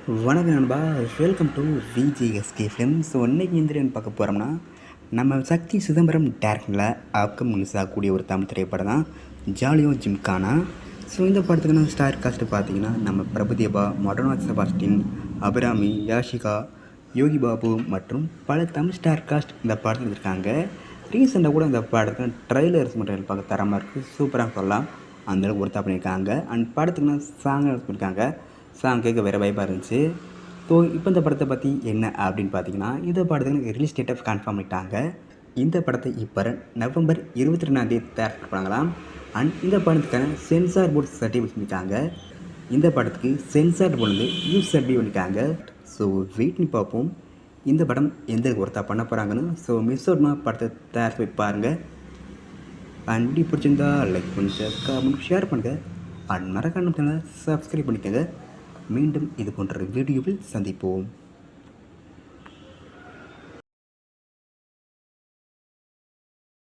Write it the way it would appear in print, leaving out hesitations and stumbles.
வணக்கம் நண்பா. Welcome to VGSK film. So இன்றைக்கி இந்திரியன் பார்க்க போகிறோம்னா நம்ம சக்தி சிதம்பரம் டேரக்டரில் அப்கம் ரிலீஸ் ஆகக்கூடிய ஒரு தமிழ் திரைப்படம் தான் ஜாலியோ ஜிம்கானா. ஸோ இந்த படத்துக்கான ஸ்டார் காஸ்ட்டு பார்த்தீங்கன்னா நம்ம பிரபுதேவா, மொடனாத் செபாஸ்டின், அபிராமி, யாஷிகா, யோகி பாபு மற்றும் பல தமிழ் ஸ்டார் காஸ்ட் இந்த படத்தில் இருக்காங்க. ரீசெண்டாக கூட இந்த படத்துக்கு ட்ரெய்லர்ஸ் மட்டும் பார்க்க தரமாக இருக்குது, சூப்பராக சொல்லலாம். அந்தளவுக்கு ஒருத்தா பண்ணியிருக்காங்க. அண்ட் படத்துக்குன்னா சாங் பண்ணியிருக்காங்க. சாங் கேட்க வேறு வைப்பாக இருந்துச்சு. ஸோ இப்போ இந்த படத்தை பற்றி என்ன அப்படின்னு பார்த்தீங்கன்னா, இந்த படத்துக்கு ரிலீஸ் டேட்டை கன்ஃபார்ம் பண்ணிட்டாங்க. இந்த படத்தை இப்போ நவம்பர் 22 தயாரிப்பு பண்ணலாம். அண்ட் இந்த படத்துக்கான சென்சார் போர்டு சர்டிஃபிகேட் பண்ணியிருக்காங்க. இந்த படத்துக்கு சென்சார் போர்டு யூஸ் சர்டிஃபிகேட் பண்ணியிருக்காங்க. ஸோ வெயிட் பண்ணி பார்ப்போம் இந்த படம் எந்த ஒருத்தா பண்ண போகிறாங்கன்னு. ஸோ மிஸ் அவுட்னா படத்தை தயாரித்து வைப்பாருங்க. அண்ட் வீடியோ பிடிச்சிருந்தா லைக் பண்ணுங்கள், கமெண்ட், ஷேர் பண்ணுங்கள். அண்ட் மறக்காம சப்ஸ்கிரைப் பண்ணிக்கோங்க. மீண்டும் இது போன்ற வீடியோவில் சந்திப்போம்.